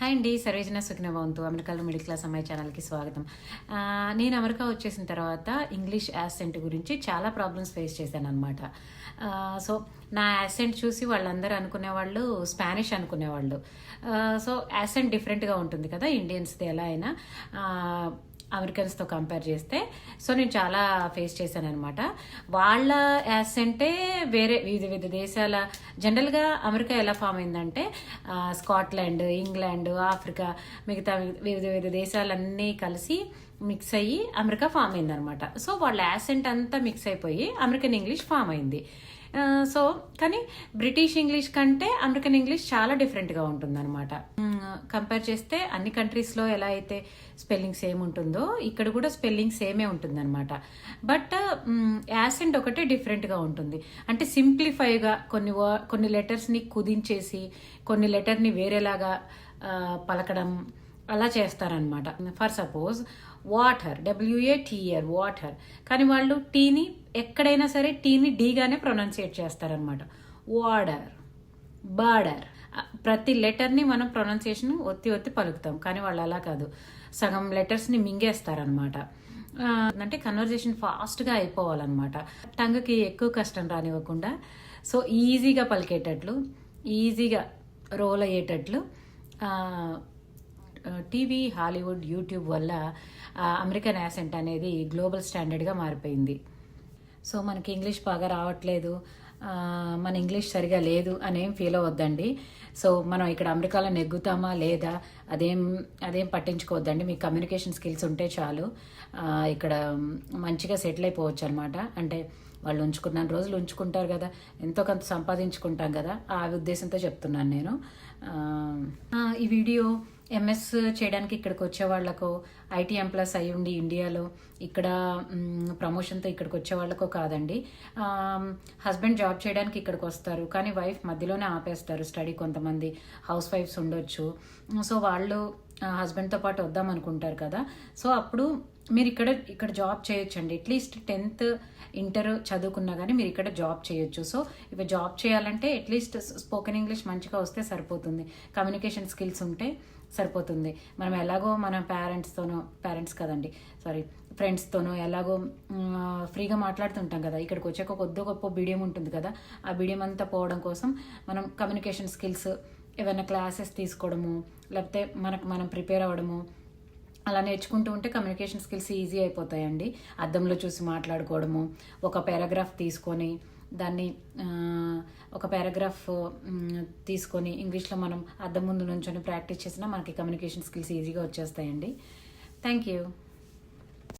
Hi అండి, సర్వేజన సుఖ్న భవంతు. అమెరికాలో మిడిల్ క్లాస్ అమ్మాయి ఛానల్కి స్వాగతం. నేను అమెరికా వచ్చేసిన తర్వాత ఇంగ్లీష్ యాసెంట్ గురించి చాలా ప్రాబ్లమ్స్ ఫేస్ చేశాను అనమాట. సో నా యాసెంట్ చూసి వాళ్ళందరూ అనుకునేవాళ్ళు స్పానిష్ అనుకునేవాళ్ళు. సో యాసెంట్ డిఫరెంట్గా ఉంటుంది కదా ఇండియన్స్ది ఎలా అయినా అమెరికన్స్తో కంపేర్ చేస్తే. సో నేను చాలా ఫేస్ చేశాను అనమాట. వాళ్ళ యాసెంటే వేరే వివిధ దేశాల, జనరల్గా అమెరికా ఎలా ఫామ్ అయిందంటే స్కాట్లాండ్, ఇంగ్లాండ్, ఆఫ్రికా, మిగతా వివిధ దేశాలన్నీ కలిసి మిక్స్ అయ్యి అమెరికా ఫామ్ అయిందనమాట. సో వాళ్ళ యాసెంట్ అంతా మిక్స్ అయిపోయి అమెరికన్ ఇంగ్లీష్ ఫామ్ అయింది. సో కానీ బ్రిటిష్ ఇంగ్లీష్ కంటే అమెరికన్ ఇంగ్లీష్ చాలా డిఫరెంట్గా ఉంటుందన్నమాట. కంపేర్ చేస్తే అన్ని కంట్రీస్లో ఎలా అయితే స్పెల్లింగ్ సేమ్ ఉంటుందో ఇక్కడ కూడా స్పెల్లింగ్ సేమే ఉంటుందన్నమాట. బట్ యాసెంట్ ఒకటే డిఫరెంట్గా ఉంటుంది. అంటే సింప్లిఫైగా కొన్ని లెటర్స్ని కుదించేసి కొన్ని లెటర్ని వేరేలాగా పలకడం అలా చేస్తారనమాట. For suppose water, WATR water, కానీ వాళ్ళు టీని ఎక్కడైనా సరే టీని డీగానే ప్రొనౌన్సియేట్ చేస్తారనమాట. వాడర్, బార్డర్, ప్రతి లెటర్ని మనం ప్రొనౌన్సియేషన్ ఒత్తి పలుకుతాం, కానీ వాళ్ళు అలా కాదు, సగం లెటర్స్ని మింగేస్తారనమాట. అంటే కన్వర్జేషన్ ఫాస్ట్గా అయిపోవాలన్నమాట. టంగ్కి ఎక్కువ కష్టం రానివ్వకుండా సో ఈజీగా పలికేటట్లు, ఈజీగా రోల్ అయ్యేటట్లు టీవీ, హాలీవుడ్, యూట్యూబ్ వల్ల అమెరికన్ యాసెంట్ అనేది గ్లోబల్ స్టాండర్డ్గా మారిపోయింది. సో మనకి ఇంగ్లీష్ బాగా రావట్లేదు, మన ఇంగ్లీష్ సరిగా లేదు అనేం ఫీల్ అవ్వద్దండి. సో మనం ఇక్కడ అమెరికాలో నెగ్గుతామా లేదా అదేం పట్టించుకోవద్దండి. మీకు కమ్యూనికేషన్ స్కిల్స్ ఉంటే చాలు, ఇక్కడ మంచిగా సెటిల్ అయిపోవచ్చు అనమాట. అంటే వాళ్ళు ఉంచుకున్న రోజులు ఉంచుకుంటారు కదా, ఎంతో కొంత సంపాదించుకుంటాం కదా, ఆ ఉద్దేశంతో చెప్తున్నాను నేను. ఈ వీడియో MS చేయడానికి ఇక్కడికి వచ్చే వాళ్ళకో, IT ఎంప్లాయస్ అయి ఉండి ఇండియాలో ఇక్కడ ప్రమోషన్తో ఇక్కడికి వచ్చే వాళ్ళకో కాదండి. హస్బెండ్ జాబ్ చేయడానికి ఇక్కడికి వస్తారు, కానీ వైఫ్ మధ్యలోనే ఆపేస్తారు స్టడీ. కొంతమంది హౌస్ వైఫ్స్ ఉండొచ్చు. సో వాళ్ళు హస్బెండ్తో పాటు వద్దాం అనుకుంటారు కదా. సో అప్పుడు మీరు ఇక్కడ జాబ్ చేయొచ్చండి. అట్లీస్ట్ 10th ఇంటర్ చదువుకున్నా కానీ మీరు ఇక్కడ జాబ్ చేయొచ్చు. సో ఇవి జాబ్ చేయాలంటే అట్లీస్ట్ స్పోకెన్ ఇంగ్లీష్ మంచిగా వస్తే సరిపోతుంది, కమ్యూనికేషన్ స్కిల్స్ ఉంటే సరిపోతుంది. మనం ఎలాగో మన ఫ్రెండ్స్తోనో ఎలాగో ఫ్రీగా మాట్లాడుతుంటాం కదా, ఇక్కడికి వచ్చాక కొద్ది గొప్ప బిడియం ఉంటుంది కదా, ఆ బిడియం అంతా పోవడం కోసం మనం కమ్యూనికేషన్ స్కిల్స్ ఏమైనా క్లాసెస్ తీసుకోవడము, లేకపోతే మనం ప్రిపేర్ అవ్వడము అలా నేర్చుకుంటూ ఉంటే కమ్యూనికేషన్ స్కిల్స్ ఈజీ అయిపోతాయండి. అద్దంలో చూసి మాట్లాడుకోవడము, ఒక పారాగ్రాఫ్ తీసుకొని దాన్ని ఒక పారాగ్రాఫ్ తీసుకొని ఇంగ్లీష్లో మనం అద్దం ముందు నుంచొని ప్రాక్టీస్ చేసినా మనకి కమ్యూనికేషన్ స్కిల్స్ ఈజీగా వచ్చేస్తాయండి. Thank you.